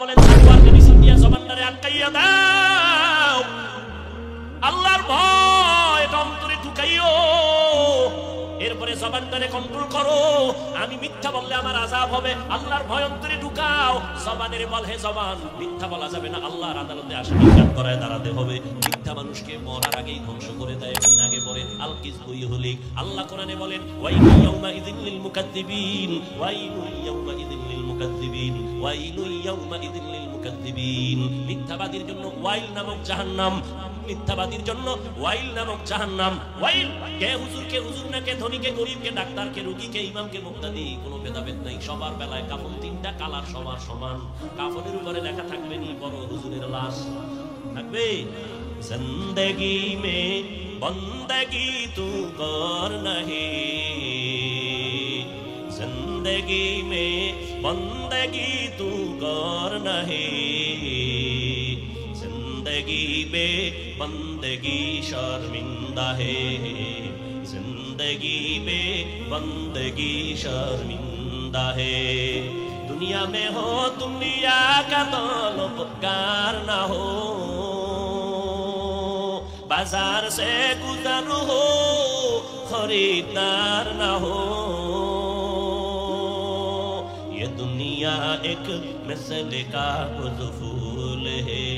বলেন তাকওয়ার মেডিসিন দিয়ে জবানটারে আটকাইয়া দাও, আল্লাহর ভয় এটা অন্তরে ঢুকাইও, এরপরে জবানটারে কন্ট্রোল করো। আমি মিথ্যা বললে আমার আযাব হবে, আল্লাহর ভয় অন্তরে ঢুকাও। জবানের বল, হে জবান মিথ্যা বলা যাবে না, আল্লাহর আদালতে আসামি করায় দাঁড়াতে হবে। মিথ্যা মানুষকে মরার আগেই ধ্বংস করে দেয়, একদিন আগে পড়ে আল কিযবু ইহলিক। আল্লাহ কোরআনে বলেন ওয়াইলু ইয়াউমা ইযিল লিল মুকাদ্দিবিন, ওয়াইলু ইয়াউমা ইযিল লিল মুকাদ্দিবিন, ওয়াইলু ইয়াউমা ইযিল লিল মুকাদ্দিবিন। মিথ্যাবাদীর জন্য ওয়াইল নামক জাহান্নাম, মিথ্যাবাদীর জন্য ওয়াইল নামক জাহান্নাম। ওয়াইল কে হুজুর, কে হুজুর না, কে ধনী, কে গরিব, কে ডাক্তার, কে রোগী, কে ইমাম, কে মুক্তাদি, কোনো ভেদাভেদ নাই। সবার বেলায় কাফন তিনটা কালার, সবার সমান। কাফনের উপরে লেখা থাকবে নি বড় হুজুরের লাশ থাকবে, জিন্দেগি মে বন্দেগি তু করনা হে, জিন্দেগি মে বন্দেগি তু করনা হে, जिंदगी बे बंदगी शर्मिंदा है, जिंदगी बे बंदगी शर्मिंदा है। दुनिया में हो दुनिया का तलबगार ना हो, बाजार से गुजर हो खरीदार ना हो। ये दुनिया एक मिसल का फूल है,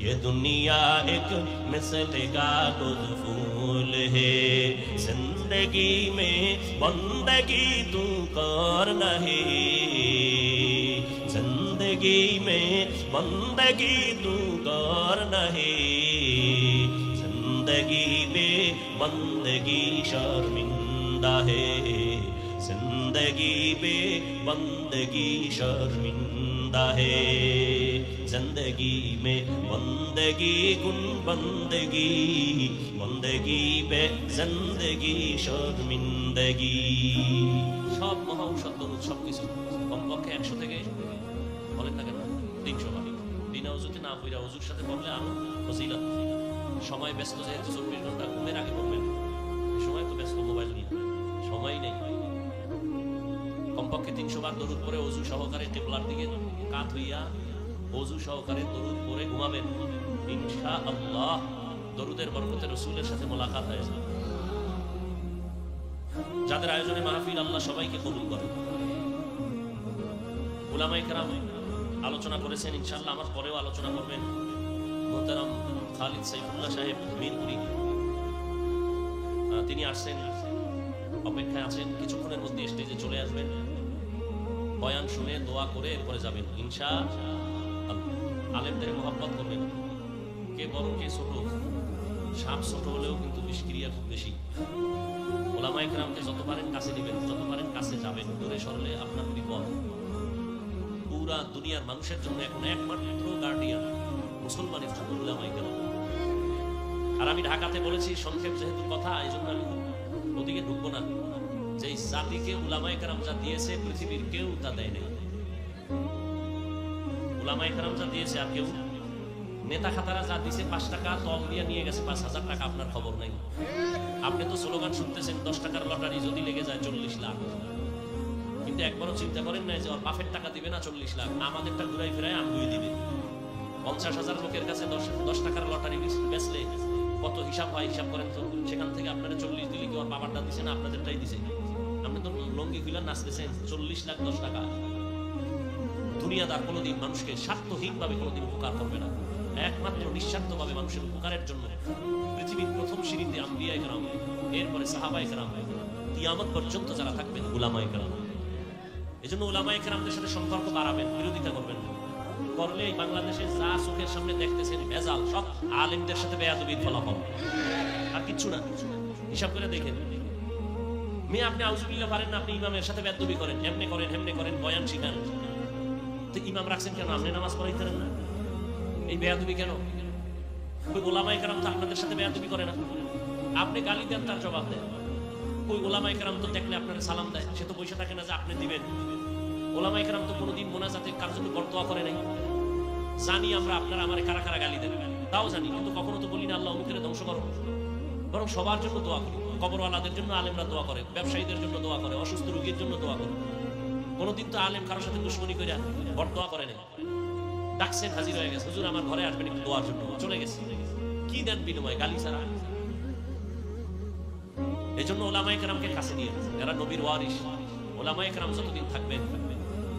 ये दुनिया एक मिसल का फूल है। जिंदगी में बंदगी तू करना है, जिंदगी में बंदगी तू करना है, जिंदगी में बंदगी शर्मिंदा है, जिंदगी में बंदगी शर्मिंदा है। जिंदगी में बंदगी कुन बंदगी, बंदगी पे जिंदगी शर्मिंदगी। सब महा औषध দরুদ সবকিছু কমপক্ষে 100 থেকে বলেন না কেন 300 বার। বিনা ওযুতে না পড়া ওযুর সাথে পড়লে আরো ফজিলত। সময় ব্যস্ত, যেহেতু 24 ঘন্টা ঘুমের আগে পড়বেন, সময় তো ব্যস্ত, মোবাইল নিয়ে সময় নেই। কমপক্ষে 300 বার দরুদ পড়ে ওযু সহকারে কিবলার দিকে কাত হইয়া ওযু সহকারে দরুদ পড়ে ঘুমাবেন, ইনশাআল্লাহ দরুদের বরকতে রাসূলের সাথে মোলাকাত হয়ে যাবে। যাদের আয়োজনে মাহফিল, আল্লাহ সবাইকে কবুল করেন। উলামায়ে কেরাম আলোচনা করেছেন, ইনশাআল্লাহ আমার পরেও আলোচনা করবেন মুহতারাম খালিদ সাইফুল্লাহ সাহেব মিরপুরি। তিনি আসছেন, অপেক্ষায় আছেন, কিছুক্ষণের মধ্যে স্টেজে চলে আসবেন। বয়ান শুনে দোয়া করে এরপরে যাবেন ইনশাআল্লাহ। আলেমদের মহব্বত করবেন, কে বড় কে ছোট, সাপ ছোট হলেও কিন্তু নিষ্ক্রিয়া খুব বেশি। ওলামায়ে কেরামকে যত পারেন কাছে নেবেন, যত পারেন কাছে যাবেন, দূরে সরলে আপনার বিপদ। পুরা দুনিয়ার মানুষের জন্য এখন একমাত্র গার্ডিয়ান মুসলমানের জন্য ওলামায়ে কেরাম। আর আমি ঢাকাতে বলেছি, সংক্ষেপ যেহেতু কথা, এই জন্য আমি ওদিকে ঢুকবো না। যে জাতিকে ওলামায়ে কেরাম যা দিয়েছে পৃথিবীর কেউ তা দেয় নাই। ওলামায়ে কেরাম যা দিয়েছে আর কেউ, নেতা খাতারা যা দিয়েছে 5 টাকা তল দিয়ে নিয়ে গেছে 5000 টাকা, আপনার খবর নাই। আপনি তো স্লোগান শুনতেছেন 10 টাকার লটারি যদি লেগে যায় 40 লাখ, কিন্তু একবারও চিন্তা করেন না যে ওর বাপের টাকা দিবে না 40 লাখ, আমাদেরটা ঘুরাই ফিরাই আমগুই দিবে। 50,000 লোকের কাছে 10 টাকার লটারি বেচলে কত হিসাব হয়, হিসাব করেন তো। সেখান থেকে আপনারা 40 দিলে কি ওর বাবারটা দিছে না আপনাদেরটাই দিছে? আপনি তো লঙ্গি খুলে নাচতেছেন, 40 লাখ 10 টাকা। দুনিয়াদার কোনোদিন মানুষকে স্বার্থহীনভাবে কোনোদিন উপকার করবে না, একমাত্র নিঃস্বার্থভাবে মানুষের উপকারের জন্য। পৃথিবীর প্রথম সিঁড়িতে আম্বিয়ায়ে কেরাম, এরপরে সাহাবায়ে কেরাম, কিয়ামত পর্যন্ত যারা থাকবেন উলামায়ে কেরাম। এজন্য উলামায়ে কেরামদের সাথে সম্পর্ক বাড়াবেন, বিরোধিতা করবেন না। করলে এই বাংলাদেশে যা চোখের সামনে দেখতেছেন ভেজাল, সব আলেমদের সাথে বেয়াদবির ফলাফল, আর কিচ্ছু না। হিসাব করে দেখেন, মেয়ে আপনি আউযুবিল্লাহ পারেন না, আপনি ইমামের সাথে বেয়াদবি করেন, এমনি করেন হেমনে করেন, বয়ান শিখান, তো ইমাম রাখছেন কেন? আপনি নামাজ পড়াইতেন না, এই বেয়াদবি কেন? ওই ওলামায়ে কেরাম তো আপনাদের সাথে বেয়াদবি করে না, আপনি গালি দেন তার জবাব দেন। ওই ওলামায়ে কেরাম তো দেখলে আপনারা সালাম দেয়, সে তো পয়সা থাকে না যে আপনি দিবেন। ওলামায়ে কেরাম তো কোনোদিন মোনাজাতে কার জন্য বরদোয়া করে নাই। জানি আমরা আপনারা আমারে কারা কারা গালি দেন, তাও জানি, কিন্তু কখনো তো বলি না আল্লাহ অমুকের ধ্বংস করো, বরং সবার জন্য দোয়া করি। কবরওয়ালাদের জন্য আলেমরা দোয়া করে, ব্যবসায়ীদের জন্য দোয়া করে, অসুস্থ রোগীর জন্য দোয়া করে। কোনোদিন তো আলেম কারোর সাথে দুশমনি করে বরদোয়া করে নেই, ডাকছেন, হাজির হয়ে গেছে, হুজুর আমার ঘরে আসবেন একটু দোয়ার জন্য, চলে গেছে। কি দেন বিনিময়? গালি ছাড়া। এই জন্য ওলামায়ে কেরামকে কাছে নিয়ে, যারা নবীর ওয়ারিস, ওলামায়ে কেরাম যতদিন থাকবেন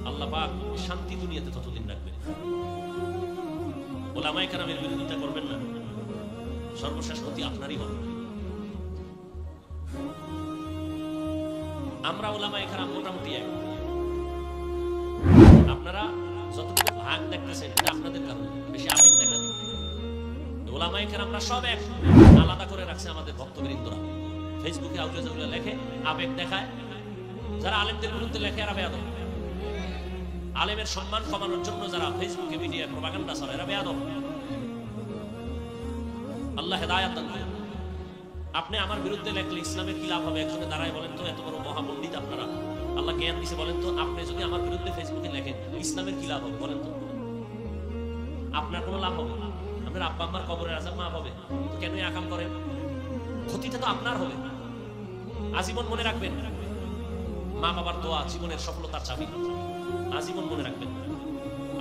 আল্লাহ পাক শান্তি দুনিয়াতে ততদিন রাখবেন। ওলামায়ে কেরামের বিরোধিতা করবেন না, সর্বশেষ ক্ষতি আপনারই হবে। আমরা ওলামায়ে কেরাম মোটামুটি এক। আপনারা যতটুকু ভাগ দেখতেছেন এটা আপনাদের কারণে, বেশি আবেগ দেখেন। ওলামায়ে কেরামরা সব এক, আলাদা করে রাখছে আমাদের ভক্তবৃন্দরা। ফেসবুকে আউলে জাউলে লেখে, আবেগ দেখায়। যারা আলেমদের বিরুদ্ধে লেখে এরা বেয়াদব। আলেমের সম্মান কমানোর জন্য যারা ফেসবুকে মিডিয়া প্রপাগান্ডা ছড়ায় এরা বেয়াদব। আল্লাহ হেদায়াত দান করুন। আপনি আমার বিরুদ্ধে লেখলে ইসলামের কি লাভ হবে? একজনে দাঁড়ায় বলেন তো, এত বড় মহাপণ্ডিত আপনারা, আল্লাহ জ্ঞান দিছে, বলেন তো আপনি যদি আমার বিরুদ্ধে ফেসবুকে লেখেন ইসলামের কি লাভ হবে বলেন তো? আপনার কোনো লাভ হবে? আপনার আব্বা আম্মার কবরের আযাব মাফ হবে, তো কেন আকাম করেন? ক্ষতিটা তো আপনার হবে। আজীবন মনে রাখবেন, মা বাবার দোয়া জীবনের সফলতার চাবি। আজীবন মনে রাখবেন,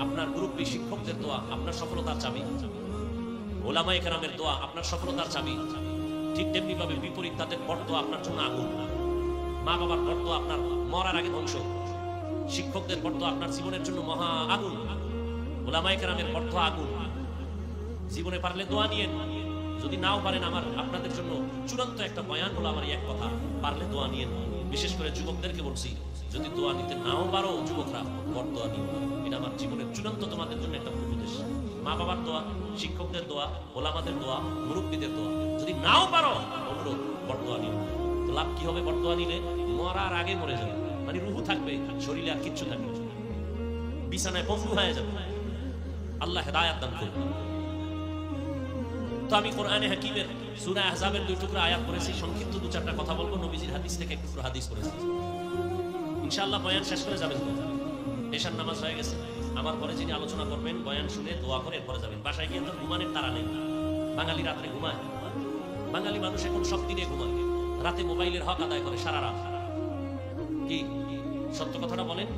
আপনার মুরব্বী শিক্ষকদের দোয়া আপনার সফলতার চাবি। ওলামায়ে কেরামের দোয়া আপনার সফলতার চাবি। ঠিক তেমনি ভাবে বিপরীত তাদের বরদোয়া আপনার জন্য আগুন। মা বাবার বরদোয়া আপনার মরার আগে ধ্বংস। শিক্ষকদের বরদোয়া আপনার জীবনের জন্য মহা আগুন। ওলামায়ে কেরামের বরদোয়া আগুন। জীবনে পারলে দোয়া নিয়েন, যদি নাও পারেন আমার আপনাদের জন্য চূড়ান্ত একটা বয়ান হলো আমার এক কথা, পারলে দোয়া নিয়েন। বিশেষ করে যুবকদেরকে বলছি, যদি দোয়া নিতে নাও পারো যুবকরা, বরদোয়া নিও। এটা আমার জীবনের চূড়ান্ত তোমাদের জন্য একটা উপদেশ। মা বাবার দোয়া, শিক্ষকদের দোয়া, ওলামাদের দোয়া, মুরব্বীদের দোয়া, যদি নাও পারো অনুরোধ, বরদোয়া নিও। তো লাভ কি হবে বরদোয়া নিলে? মরার আগে মরে যাবে, মানে রুহু থাকবে, শরীরে আর কিচ্ছু থাকবে, বিছানায় পঙ্গু হয়ে যাবে। আল্লাহ হেদায়াত দান করুন। তো আমি কোরআনে হাকিমের সূরা আহজাবের 2 টুকরা আয়াত পড়েছি, সংক্ষিপ্ত 2-4টা কথা বলবো। নবীজির হাদিস থেকে একটু হাদিস পড়েছি, ইনশাআল্লাহ বয়ান শেষ করে যাবেন। এশার নামাজ হয়ে গেছে, আমার পরে যিনি আলোচনা করবেন বয়ান শুনে দোয়া করে এরপরে যাবেন। বাসায় গিয়ে তো ঘুমানোর তাড়া নেই। বাঙালি রাত্রে ঘুমায়, বাঙালি মানুষ এখন সব দিনে ঘুমায়, রাতে মোবাইলের হক আদায় করে সারা রাত। কি সত্য কথাটা বলেন?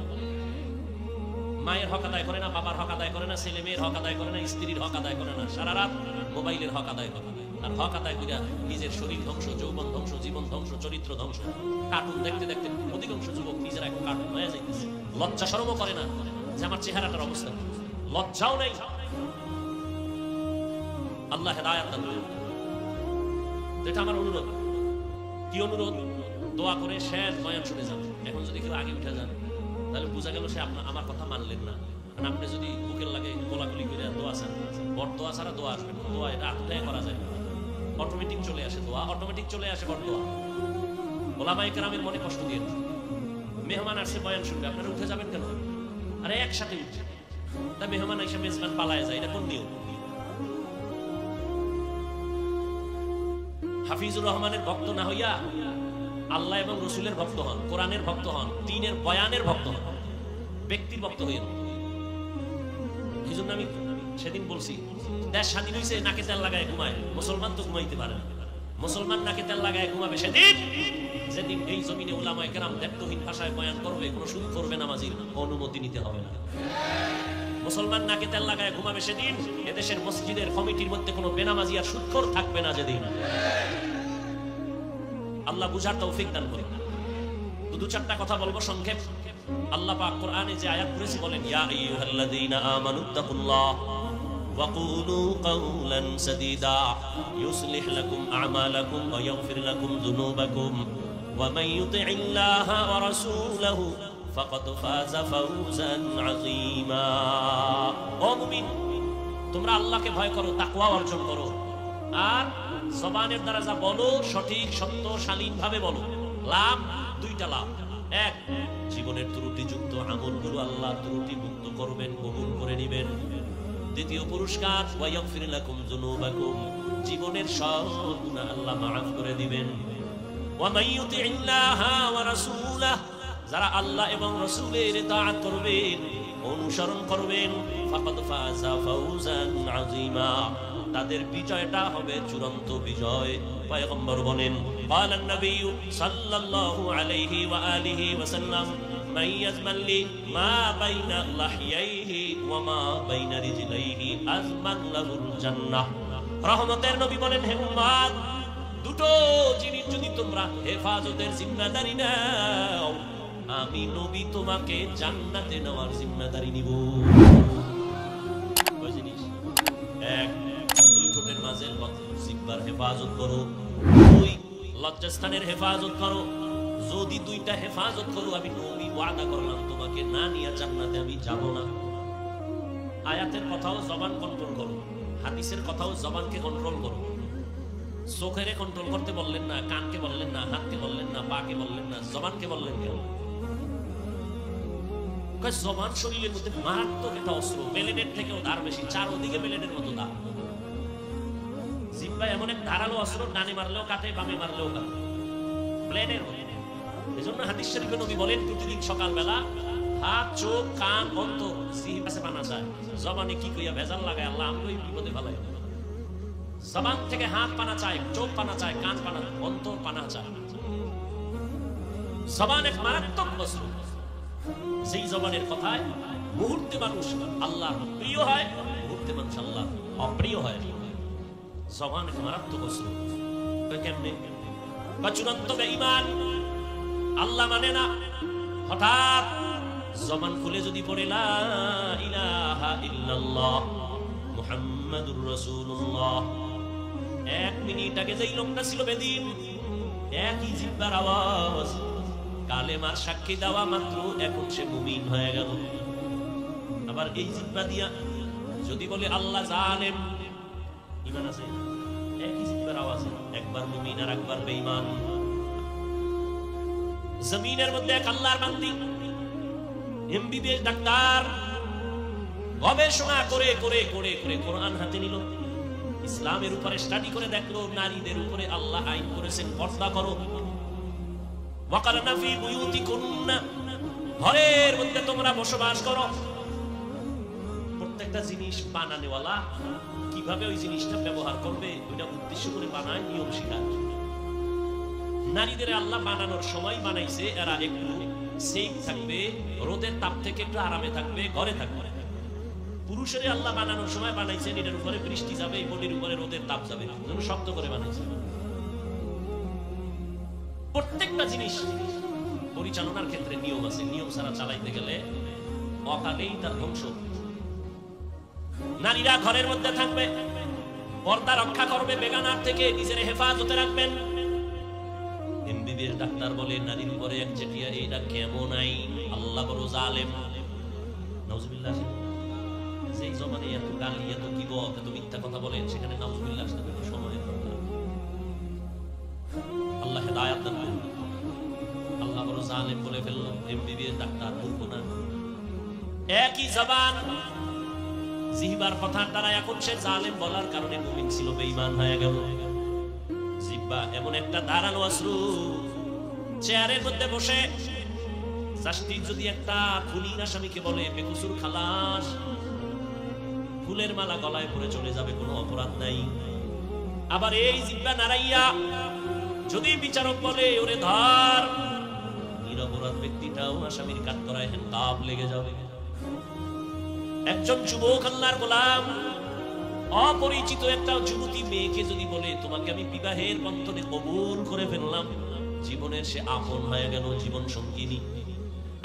মায়ের হক আদায় করে না, বাবার হক আদায় করে না, ছেলে মেয়ের হক আদায় করে না, স্ত্রীর হক আদায় করে না, সারা রাত মোবাইলের হক আদায় করে। আর হক আদায় করিয়া নিজের শরীর ধ্বংস, যৌবন ধ্বংস, জীবন ধ্বংস, চরিত্র ধ্বংস। কার্টুন দেখতে দেখতে অধিকাংশ যুবক নিজেরা এখন কার্টুন হয়ে যাইতেছে। লজ্জা শরমও করে না যে আমার চেহারাটার অবস্থা, লজ্জাও নেই। আল্লাহ হেদায়াত দান করুন। এটা আমার অনুরোধ। কি অনুরোধ? দোয়া করে শেষ বয়ান শুনে যান। এখন যদি কেউ আগে উঠে যান তাহলে বোঝা গেল সে আমার কথা মানলেন না। কারণ আপনি যদি বুকের লাগে গোলাগুলি করে দোয়া চান, বরদোয়া ছাড়া দোয়া আসবে না। দোয়া এটা আত্মদায় করা যায়, অটোমেটিক চলে আসে দোয়া, অটোমেটিক চলে আসে বরদোয়া। ওলামায়ে কেরামের মনে কষ্ট দিয়ে, মেহমান আসছে বয়ান শুনবে, আপনারা উঠে যাবেন কেন? আরে একসাথে উঠছে, তা মেহমান এসে মেজবান পালায় যায়, এটা কোন নিয়ম? হাফিজুর রহমানের ভক্ত না হইয়া আল্লাহ এবং রসুলের ভক্ত হন, কোরআনের ভক্ত হন, দ্বীনের বয়ানের ভক্ত হন, ব্যক্তির ভক্ত হইয়েন। এই জন্য আমি সেদিন বলছি, দেশ স্বাধীন হয়েছে নাকে তেল লাগায় ঘুমায়, মুসলমান তো ঘুমাইতে পারে না। মুসলমান নাকে তেল লাগায় ঘুমাবে সেদিন যেদিন এই জমিনে উলামায়ে কেরাম দায়িত্বহীন ভাষায় বয়ান করবে, কোনো সুদ করবে নামাজির অনুমতি নিতে হবে না। মুসলমান নাকে তেল লাগায় ঘুমাবে সেদিন এদেশের মসজিদের কমিটির মধ্যে কোনো বেনামাজি আর সুদখোর থাকবে না যেদিন। আল্লাহ বুঝার তৌফিক দান করুন। তো 2-4টা কথা বলবো সংক্ষেপ। আল্লাহ পাক কোরআনে যে আয়াত করেছে বলেন, ইয়া আইয়ুহাল্লাযীনা আমানুত্তাকুল্লাহ ওয়া কুলু কাওলান সাদীদা ইউসলিহ লাকুম আ'মালাকুম ওয়া ইয়াগফির লাকুম যুনুবাকুম ওয়া মান ইউতি'ইল্লাহা ওয়া রাসূলাহু ফাকাদ ফাযা ফাওজান আযীমা। ও মুমিন, তোমরা আল্লাহকে ভয় করো, তাকওয়া অর্জন করো, আর জবানের দ্বারা যা বলো সঠিক সত্য শালীন ভাবে বলো। লাভ 2টা লাভ। এক, জীবনের ত্রুটিযুক্ত আমলগুলো আল্লাহ ত্রুটি মুক্ত করবেন, কবুল করে নেবেন। দ্বিতীয় পুরস্কার, ওয়া ইয়াগফির লাকুম যুনুবাকুম, জীবনের সব গুনাহ আল্লাহ মাফ করে দিবেন। ওয়া মান ইউতি'ইল্লাহা ওয়া রাসূলাহু, যারা আল্লাহ এবং রাসূলের ইতাআত করবেন, অনুসরণ করবেন, ফাকাদ ফাযা ফাওজান আযীমা, তাদের বিজয়টা হবে চূড়ান্ত বিজয়। পয়গম্বর বলেন, ক্বালান নবী সাল্লাল্লাহু আলাইহি ওয়া আলিহি ওয়া সাল্লাম, মাইয়াজমাল্লি মা বাইনা লাহিয়াইহি ওয়া মা বাইনা রিজলাইহি আজমান লাহুল জান্নাহ। রহমতের নবী বলেন, হে উম্মত, দুটো জিনিস যদি তোমরা হেফাজতের জিম্মাদারি নাও, আমি নবী তোমাকে জান্নাতে নেওয়ার জিম্মাদারি নিব। ওই জিনিস এক, দুই ঠোঁটের মাঝের জিহ্বার হেফাজত করো, দুই লজ্জাস্থানের হেফাজত করো। যদি দুইটা হেফাজত করো, আমি নবী ওয়াদা করলাম তোমাকে না নিয়ে জান্নাতে আমি যাব না। আয়াতের কথাও জবান কন্ট্রোল করো, হাদিসের কথাও জবানকে কন্ট্রোল করো। চোখের কন্ট্রোল করতে বললেন না, কানকে বললেন না, হাতকে বললেন না, পাকে বললেন না, জবানকে বললেন কেন? জবান শরীরের মধ্যে মারাত্মক একটা অস্ত্র, ব্লেডের থেকেও ধার বেশি, চারদিকে ব্লেডের মতো ধার। জিহ্বা এমন এক ধারালো অস্ত্র, ডানে মারলেও কাটে, বামে মারলেও কাটে, ব্লেডের মতো। এজন্য হাদিস শরীফে নবী বলেন, প্রতিদিন সকালবেলা হাত, চোখ, কান, অন্তর জিহ্বা কাছে বানা যায়। জবানে কি কইয়া ভেজাল লাগায় আল্লাহ আমরাই বিপদে ফেলাই। জবান থেকে হাত পানা চায়, চোখ পানা চায়, কান পানা, অন্তর পানা চায়। জবান এক মারাত্মক অস্ত্র। সেই জবানের কথায় মুহূর্তে মানুষ আল্লাহ প্রিয় হয়, মুহূর্তে মানুষ আল্লাহ অপ্রিয় হয়। জবান এক মারাত্মক অস্ত্র। কেমনে? বা চূড়ান্ত বেঈমান, আল্লাহ মানে না, হঠাৎ জবান খুলে যদি পড়ে লা ইলাহা ইল্লাল্লাহ মুহাম্মাদুর রাসূলুল্লাহ, এক মিনিট আগে যেই লোকটা ছিল বেদিন, একই জিহ্বার আওয়াজ, কালেমার সাক্ষী দেওয়া মাত্র এখন সে মুমিন হয়ে গেল। আবার এই জিহ্বা দিয়া যদি বলে আল্লাহ জালেম, ঈমান আছে? একই জিহ্বার আওয়াজ, একবার মুমিন আর একবার বেঈমান। জমিনের মধ্যে এক আল্লাহর বান্দি এমবিবিএস ডাক্তার গবেষণা করে করে করে করে কোরআন হাতে নিল, ইসলামের উপরে স্টাডি করে দেখলো, নারীদের উপরে আল্লাহ আইন করেছেন পর্দা করো। ওয়াকারনা ফি বুয়ুতিকুন্না, ঘরের মধ্যে তোমরা বসবাস করো। প্রত্যেকটা জিনিস বানানেওয়ালা কিভাবে ওই জিনিসটা ব্যবহার করবে ওইটা উদ্দেশ্য করে বানায়, নিয়ম শিখায়। নারীদের আল্লাহ বানানোর সময় বানাইছে এরা একটু সেফ থাকবে, রোদের তাপ থেকে একটু আরামে থাকবে, ঘরে থাকবে। পুরুষের আল্লাহ বানানোর সময় বানাইছেন এটার উপরে বৃষ্টি যাবে, এই বডির উপরে রোদের তাপ যাবে, যেন শক্ত করে বানাইছে। প্রত্যেকটা জিনিস পরিচালনার ক্ষেত্রে নিয়ম আছে, নিয়ম ছাড়া চালাইতে গেলে অকালেই তার ধ্বংস। নারীরা ঘরের মধ্যে থাকবে, পর্দা রক্ষা করবে, বেগানার থেকে নিজের হেফাজতে রাখবেন। এমবিবিএস ডাক্তার বলে নারীর উপরে একচেটিয়া, এইটা কেমন আইন? আল্লাহ বড় জালেম। নাউজুবিল্লাহ। সেই জমানে এত গালি, এত গীবত, এত মিথ্যা কথা বলেন, সেখানে নাউজুবিল্লাহ আসতে কোনো সময় দরকার। আল্লাহ হেদায়েত দান করুন। আল্লাহ বড় জালেম বলে ফেলল, এমবিবিএস ডাক্তার মূর্খ না? একই জবান, জিহ্বার কথার দ্বারা এখন সে জালেম বলার কারণে মুমিন ছিল, বেঈমান হয়ে গেল। জিহ্বা এমন একটা ধারালো অস্ত্র, চেয়ারের মধ্যে বসে জাস্টিস যদি একটা খুনি আসামিকে বলে বেকসুর খালাস, ফুলের মালা গলায় পরে চলে যাবে, কোনো অপরাধ নাই। আবার এই জিহ্বা নাড়াইয়া যদি বিচারক বলে ওরে ধর, নিরপরাধ ব্যক্তিটাও আসামির কাঠগড়ায় হেনকাপ লেগে যাবে। একজন যুবক আল্লাহর গোলাম অপরিচিত একটা যুবতী মেয়েকে যদি বলে তোমাকে আমি বিবাহের বন্ধনে কবুল করে ফেললাম, জীবনের সে আপন হয়ে গেল, জীবন সঙ্গিনী।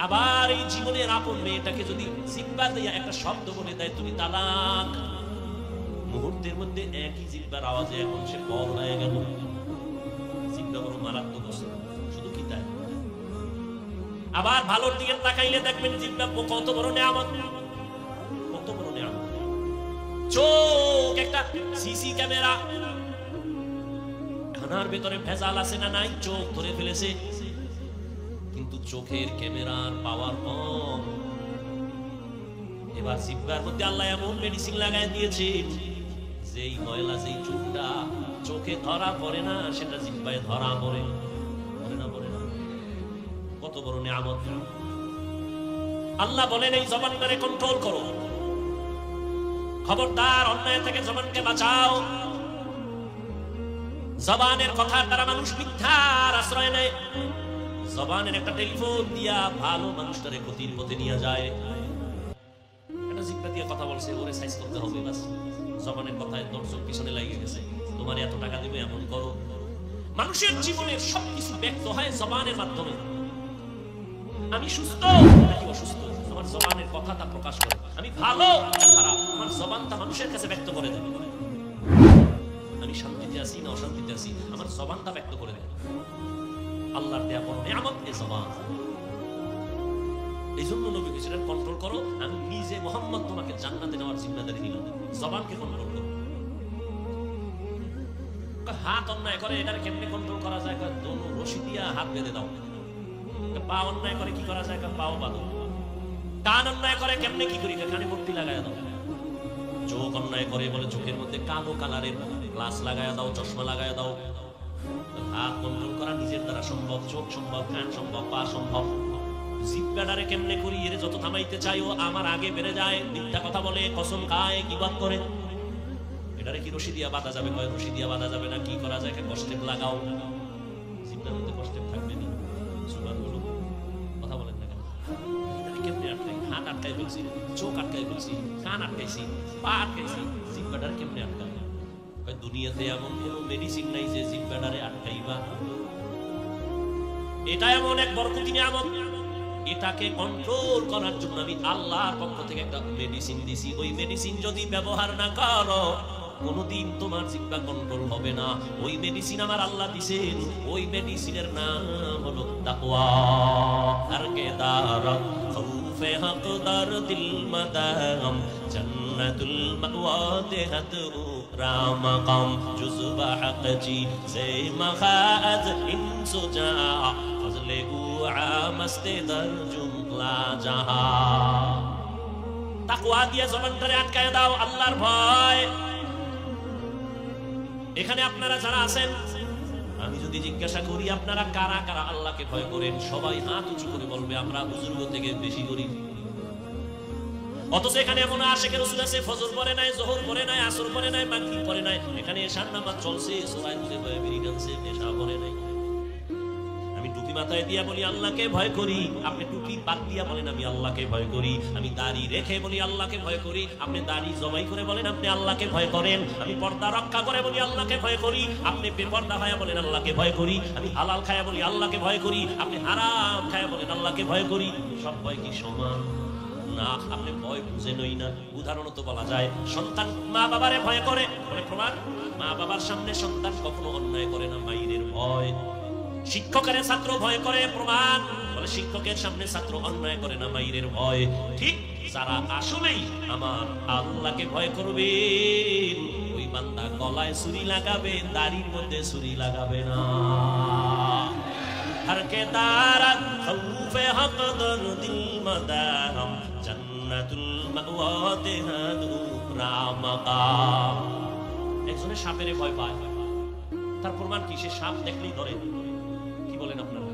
আবার এই জীবনের আপন মেয়েটাকে যদি জিহ্বা দিয়ে একটা শব্দ বলে দেয় তুমি তালাক, মুহূর্তের মধ্যে একই জিহ্বার আওয়াজে এখন সে পর হয়ে গেল। জিহ্বা বড় মারাত্মক অস্ত্র, শুধু কি তাই? আবার ভালোর দিকে তাকাইলে দেখবেন জিহ্বা কত বড় নিয়ামত, কত বড় নিয়ামত। চোখ একটা সিসি ক্যামেরা, খানার ভেতরে ভেজাল আছে না নাই চোখ ধরে ফেলেছে, কিন্তু চোখের ক্যামেরার পাওয়ার কম। এবার জিহ্বার মধ্যে আল্লাহ এমন মেডিসিন লাগাই দিয়েছে, যেই ময়লা যেই চুলটা চোখে ধরা পড়ে না সেটা জিহ্বায় ধরা পড়ে, পড়ে না, পড়ে না। কত বড় নিয়ামত। আল্লাহ বলেন এই জবানটারে কন্ট্রোল করো, খবরদার অন্যায় থেকে জবানকে বাঁচাও। জবানের কথার দ্বারা মানুষ মিথ্যার আশ্রয় নেয়, জবানের একটা টেলিফোন দিয়া ভালো মানুষটারে ক্ষতির পথে নিয়ে যায়। একটা জিব্বা দিয়ে কথা বলছে, ওরে সাইজ করতে হবে, বাস জবানের কথায় দর্শক পিছনে লাগিয়ে গেছে, তোমার এত টাকা দিবে এমন করো। মানুষের জীবনের সবকিছু ব্যক্ত হয় জবানের মাধ্যমে। আমি সুস্থ নাকি অসুস্থ, আমার জবানের কথাটা প্রকাশ করে। আমি ভালো না খারাপ, আমার জবানটা মানুষের কাছে ব্যক্ত করে দেবে। আমি শান্তিতে আছি না অশান্তিতে আছি, আমার জবানটা ব্যক্ত করে দেবে। আল্লাহর দেয়া বড় নিয়ামত এই জবান। এই জন্য নবী বলেছেন কন্ট্রোল করো। আমি নিজে মুহাম্মদ তোমাকে জান্নাতে নেওয়ার জিম্মাদারি দিলাম, জবানকে কন্ট্রোল করো। হাত অন্যায় করে, এটাকে কেমনে কন্ট্রোল করা যায়? দোনো রশি দিয়া হাত বেঁধে দাও। পা অন্যায় করে কি করা যায়? পাও বাঁধো। কান অন্যায় করে কেমনে কি করি? কানে পট্টি লাগায় দাও। চোখ অন্যায় করে বলে চোখের মধ্যে কালো কালারের গ্লাস লাগায় দাও, চশমা লাগায় দাও। হাত কন্ট্রোল করা নিজের দ্বারা সম্ভব, চোখ সম্ভব, কান সম্ভব, পা সম্ভব। জিহ্বাটারে কেমনে করি? এর যত থামাইতে চাই ও আমার আগে বেড়ে যায়, মিথ্যা কথা বলে, কসম খায়, গীবত করে। এটারে কি রশি দিয়া বাঁধা যাবে? কয় রশি দিয়া বাঁধা যাবে না। কি করা যায়? কষ্টেপ লাগাও। জিহ্বার মধ্যে কষ্টেপ থাকবে না। সুবহানাল্লাহ, কথা বলেন না কেন? এটারে কেমনে আটকাই? হাত আটকাই বলছি, চোখ আটকাই বলছি, কান আটকাইছি, পা আটকাইছি, জিহ্বাটারে কেমনে আটকাই? দুনিয়াতে এমন কোন মেডিসিন নাই যে জিহ্বাটারে আটকাইবা। এটা এমন এক বরকতি নিয়ামত, এটাকে কন্ট্রোল করার জন্য আমি আল্লাহর পক্ষ থেকে একটা মেডিসিন দিছি। ওই মেডিসিন যদি ব্যবহার না করো কোনদিন তোমার জিহ্বা কন্ট্রোল হবে না। ওই মেডিসিন আমার আল্লাহ দিছেন, ওই মেডিসিনের নাম হলো তাকওয়া। আর কে দারাত খৌফে হকদার দিল মাদাম জান্নাতুল মাওয়া দেহাত রাম কাম জুজবা হকজি সে মখাজ ইনসুজা ফজলে উআমস্তে দরজুমলা জাহা। তাকওয়া দিয়ে জবানটারে আটকায় দাও, আল্লাহর ভয়। এখানে আপনারা যারা আছেন, আমি যদি জিজ্ঞাসা করি আপনারা কারা কারা আল্লাহকে ভয় করেন, সবাই হাত উঁচু করে বলবে আমরা হুজুর থেকে বেশি করি। অথচ এখানে এমন আশিকের রাসূল আছে, ফজর পড়ে নাই, যোহর পড়ে নাই, আসর পড়ে নাই, মাগরিব পড়ে নাই, এখানে এশার নামাজ চলছে, সূরা দুলে ভয় বিড়ি টানছে, এশা পড়ে নাই। আমি টুপি মাথায় দিয়া বলি আল্লাহকে ভয় করি, আপনি টুপি বাদ দিয়া বলেন আমি আল্লাহকে ভয় করি। আমি দাড়ি রেখে বলি আল্লাহকে ভয় করি, আপনি দাড়ি জবাই করে বলেন আপনি আল্লাহকে ভয় করেন। আমি পর্দা রক্ষা করে বলি আল্লাহকে ভয় করি, আপনি বেপর্দা হয়ে বলেন আল্লাহকে ভয় করি। আমি হালাল খায়া বলি আল্লাহকে ভয় করি, আপনি হারাম খায়া বলেন আল্লাহকে ভয় করি। সব ভয় কি সমান না? আপনি ভয় বুঝেনই না। উদাহরণ তো বলা যায়, সন্তান মা বাবারে ভয় করে, বলে প্রমাণ, মা বাবার সামনে সন্তান কখনো অন্যায় করে না, মায়ের ভয়। শিক্ষকের ছাত্র ভয় করে, প্রমাণ, বলে শিক্ষকের সামনে ছাত্র অন্যায় করে না, মায়ের ভয়। ঠিক যারা আসলেই আমার আল্লাহকে ভয় করবে ওই বান্দা গলায় ছুরি লাগাবে, দাড়ির মধ্যে ছুরি লাগাবে না। हर के दारत खौफे हक़दर दिल मदाम जन्नतुल मावा देहादु रामकाम। একজনের সাপের ভয় পায়, তার প্রমাণ কি? সে সাপ দেখলেই ধরে। কি বলেন আপনারা?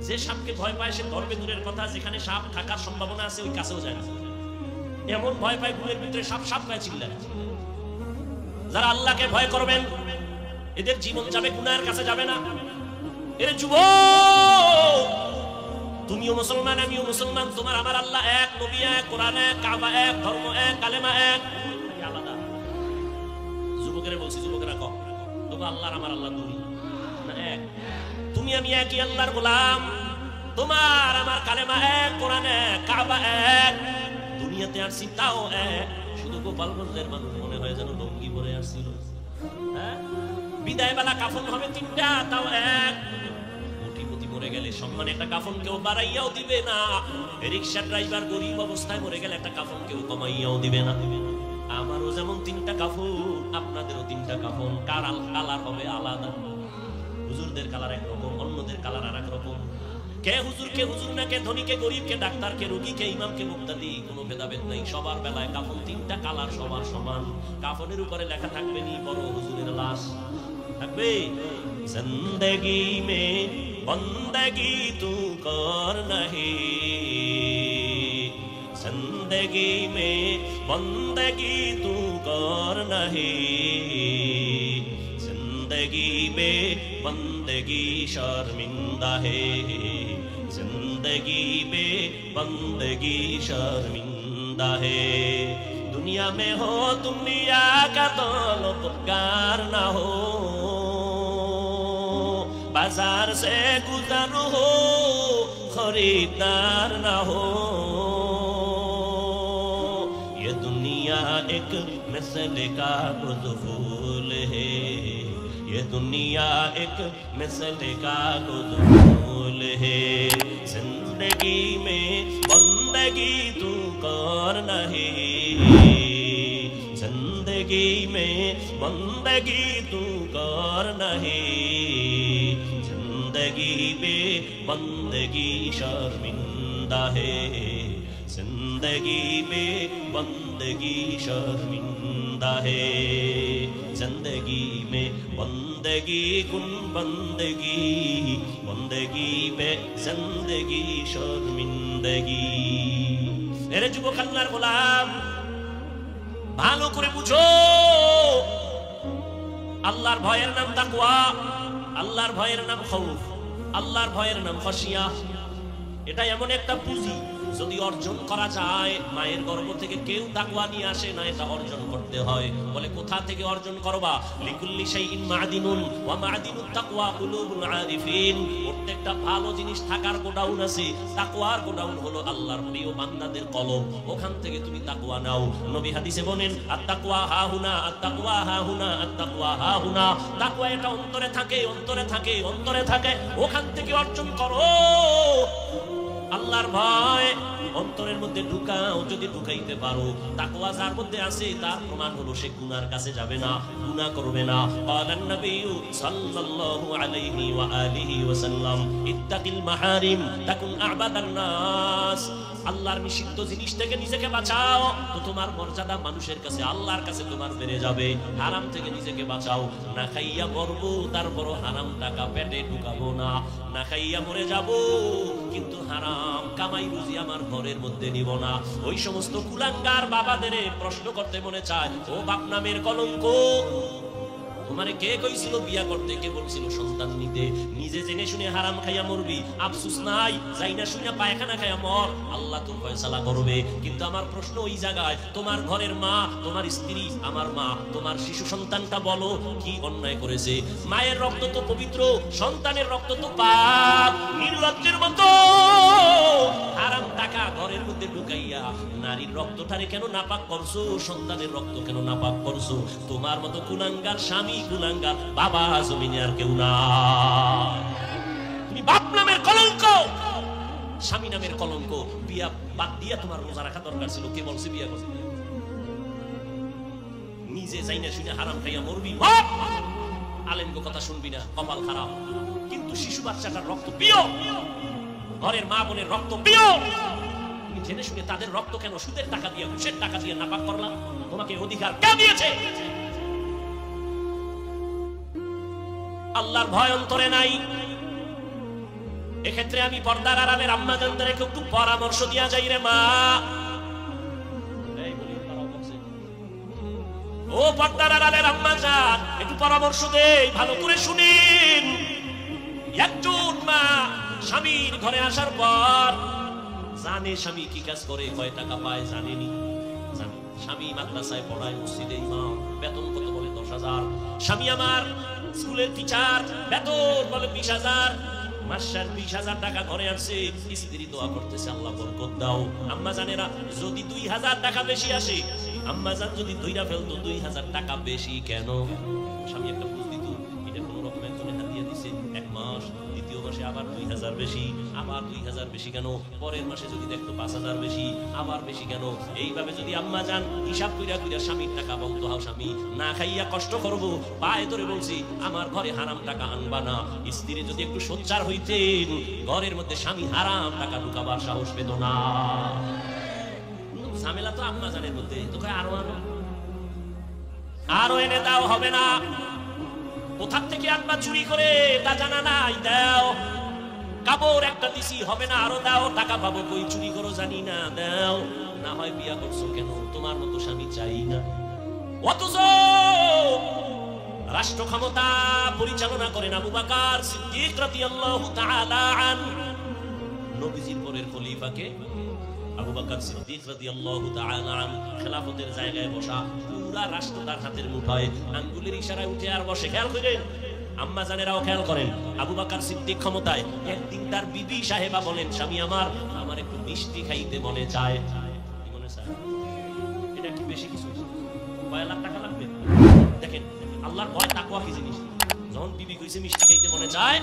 যে সাপকে ভয় পায় সে ধরবে দূরের কথা, যেখানে সাপ থাকার সম্ভাবনা আছে ওই কাছেও যায় না। এমন ভয় পায় ঘুমের ভিতরে সাপ সাপ পায় চিল্লায়। যারা আল্লাহকে ভয় করবেন এদের জীবন যাবে গুনাহের কাছে যাবে না। এরে যুবক, তুমিও মুসলমান আমিও মুসলমান, তোমার আমার আল্লাহ এক, নবী এক, কোরআন এক, কাবা এক, ধর্ম এক, কালেমা এক, আলাদা। যুবকেরা বলছি, যুবকেরা কম, তবু আল্লাহর আমার আল্লাহ দুই না এক। তুমি আমি একই আল্লাহর গোলাম, তোমার আমার কালেমা এক, কোরআন এক, কাবা এক, দুনিয়াতে আসছি তাও এক। শুধু গোপালগঞ্জের মানুষ মনে হয় যেন লঙ্গি পরে আসছিল। হ্যাঁ, বিদায় বেলা কাফন হবে তিনটা, তাও এক। কোটিপতি মরে গেলে সম্মানে একটা কাফন কেউ বাড়াইয়াও দিবে না। রিক্সা ড্রাইভার গরিব অবস্থায় মরে গেলে একটা কাফন কেউ কমাইয়াও দিবে না। আমারও যেমন তিনটা কাফন, আপনাদেরও তিনটা কাফন। কালার হবে আলাদা। হুজুরদের কালার একরকম, অন্যদের কালার আর এক রকম। কে হুজুর, কে হুজুর না, কে ধনী, কে গরিব, কে ডাক্তার, কে রোগী, কে ইমাম, কে মুক্তাদি, কোনো ভেদাভেদ নাই। সবার বেলায় কাফন তিনটা, কালার সবার সমান। কাফনের উপরে লেখা থাকবে নি বড় হুজুরের লাশ থাকবে, জিন্দেগি মে বন্দেগি তু কর নাহি, জিন্দেগি মে বন্দেগি তু কর নাহি, जिंदगी में बंदगी शर्मिंदा है, जिंदगी में बंदगी शर्मिंदा है। दुनिया में हो दुनिया का तलबगार ना हो, बाजार से गुजर हो खरीदार ना हो। ये दुनिया एक मसले का फूल है, ये दुनिया एक मसले का फूल है। जिंदगी में बंदगी तू कर नहीं, जिंदगी में बंदगी तू कर नहीं, जिंदगी में बंदगी शर्मिंदा है, जिंदगी में बंदगी शर्मिंदा है। जिंदगी में बंदगी कुन बंदगी, बंदगी में जिंदगी शर्मिंदगी। मेरे যুবক আল্লাহর গোলাম, ভালো করে বুঝো, আল্লাহর ভয়ের নাম তাকওয়া, আল্লাহর ভয়ের নাম খৌফ, আল্লাহর ভয়ের নাম খাশিয়া। এটা এমন একটা পুঁজি, যদি অর্জন করা যায়, মায়ের গর্ভ থেকে কেউ তাকওয়া নিয়ে আসে না, এটা অর্জন করতে হয়। বলে কোথা থেকে অর্জন করবা? লিকুল্লি শাইইন মা'দিনুন ওয়া মা'দিনুত তাকওয়া কুলুবুল আরিফিন। প্রত্যেকটা ভালো জিনিস থাকার গোডাউন আছে, তাকওয়ার গোডাউন হলো আল্লাহর প্রিয় বান্দাদের কলব। ওখান থেকে তুমি তাকওয়া নাও। নবী হাদিসে বলেন আত-তাকওয়া হাহুনা, আত-তাকওয়া হাহুনা, আত-তাকওয়া হাহুনা। তাকওয়া এটা অন্তরে থাকে, অন্তরে থাকে, অন্তরে থাকে, ওখান থেকে অর্জন করো। আল্লাহর ভয় অন্তরের মধ্যে ঢুকাও, যদি ঢুকাইতে পারো। তাকওয়া যার মধ্যে আছে তার প্রমাণ হলো সে গুনার কাছে যাবে না, গুনাহ করবে না। ক্বালান নবী সাল্লাল্লাহু আলাইহি ওয়া আলিহি ওয়াসাল্লাম ইত্তাকিল মাহারিম তাকুন আ'বাদান নাস। আল্লাহর নিষিদ্ধ জিনিস থেকে নিজেকে বাঁচাও, তো তোমার মর্যাদা মানুষের কাছে, আল্লাহর কাছে তোমার বেড়ে যাবে। হারাম থেকে নিজেকে বাঁচাও। না খাইয়া মরবো, তারপর হারাম টাকা পেটে ঢুকাবো না। না খাইয়া মরে যাব, কিন্তু হারাম কামাই রুজি আমার ঘরের মধ্যে নিব না। ওই সমস্ত কুলাঙ্গার বাবাদের প্রশ্ন করতে মনে চায়, ও বাপ নামের কলঙ্ক, তোমারে কে কইছিল বিয়া করতে, কে বলছিল সন্তান নিতে? নিজে জেনে শুনে হারাম খাইয়া মরবি, আফসোস নাই, যাই না শুনে পায়খানা খাইয়া মর, আল্লাহ তো ফয়সালা করবে। কিন্তু আমার প্রশ্ন ওই জায়গায়, তোমার ঘরের মা, তোমার স্ত্রী, আমার মা, তোমার শিশু সন্তানটা বলো কি অন্যায় করেছে? মায়ের রক্ত তো পবিত্র, সন্তানের রক্ত তো পাপ। নির্লজ্জের মতো হারাম টাকা ঘরের মধ্যে ঢুকাইয়া নারীর রক্তটারে কেন নাপাক করছো? সন্তানের রক্ত কেন নাপাক করছো? তোমার মতো কুলাঙ্গার স্বামী, কুলাঙ্গার বাবা জমিনে আর কেউ না। তুমি বাপ নামের কলঙ্ক, স্বামী নামের কলঙ্ক। বিয়া বাদ দিয়া তোমার রোজা রাখা দরকার ছিল। কে বলছে বিয়া করছে? নিজে যাই না শুনে হারাম খাইয়া মরবি, আলেমগো কথা শুনবি না, কপাল খারাপ। কিন্তু শিশু বাচ্চাটার রক্ত প্রিয়, ঘরের মা বোনের রক্ত প্রিয়, তুমি জেনে শুনে তাদের রক্ত কেন সুদের টাকা দিয়ে, ঘুষের টাকা দিয়ে নাপাক করলাম? তোমাকে অধিকার কে দিয়েছে? আল্লাহর ভয় অন্তরে নাই। এক্ষেত্রে আমি পর্দার আড়ালের আম্মা জানদেরকে একটু পরামর্শ দিয়া যাই রে মা। ও পর্দার আড়ালের আম্মা জান, একটু পরামর্শ দেই, ভালো করে শুনিন। একজন মা স্বামীর ঘরে আসার পর জানে স্বামী কি কাজ করে, কয় টাকা পায় জানেনি, জানে। স্বামী মাদ্রাসায় পড়ায়, মসজিদে ইমাম, বেতন কত বলে 10,000। স্বামী আমার স্কুলের টিচার, বেতন বলে 20,000। মাসের 20,000 টাকা ঘরে আসছে, স্ত্রী দোয়া করতেছে আল্লাহ বরকত দাও। আম্মা জানেরা যদি 2,000 টাকা বেশি আসে, আম্মা জান যদি ধইরা ফেলতো 2,000 টাকা বেশি কেন, স্বামী একটা বুঝ দিত, এটা কোনো রকম একজনে হাতিয়ে দিছে। এক মাস, দ্বিতীয় মাসে আবার 2,000 বেশি, আবার 2,000 বেশি কেন, পরের মাসে যদি দেখতো 5,000 বেশি, আবার বেশি কেন। এইভাবে যদি আম্মা জান হিসাব কইরা কইরা স্বামীর টাকা বলতো, হাও স্বামী না খাইয়া কষ্ট করবো, পায়ে ধরে বলছি আমার ঘরে হারাম টাকা আনবা না। স্ত্রী যদি একটু সোচ্চার হইতেন, ঘরের মধ্যে স্বামী হারাম টাকা ঢুকাবার সাহস পেত না। ঝামেলা তো আম্মা জানের মধ্যে, তোকে আরো আনো, আরো এনে দাও, হবে না। কোথা থেকে আনবা চুরি করে তা জানা নাই, দাও। কাপড় একটা দিছি, হবে না, আরো দাও। টাকা পাবো কই, চুরি করো জানি না, দাও। না হয় বিয়া করছো কেন, তোমার মতো স্বামী চাই না। অথচ রাষ্ট্র ক্ষমতা পরিচালনা করেন আবু বকর সিদ্দিক রাদিয়াল্লাহু তাআলা আনহু। নবীজির পরের খলিফাকে আবু বকর সিদ্দিক রাদিয়াল্লাহু তাআলা আনহু খেলাফতের জায়গায় বসা, পুরা রাষ্ট্র তার হাতের মুঠোয়, আঙ্গুলের ইশারায় উঠে আর বসে। খেয়াল করেন, আম্মা জানেরাও খেয়াল করেন, আবু বকর সিদ্দিক ক্ষমতায়, একদিন তার বিবি সাহেবা বলেন, স্বামী আমার একটু মিষ্টি খাইতে মনে চায়। কি মনে চায়? এটা কি বেশি কিছু? কয় লাখ টাকা লাগবে? দেখেন আল্লাহর ভয় তাকওয়া কি জিনিস। যখন বিবি কইছে মিষ্টি খাইতে মনে চায়,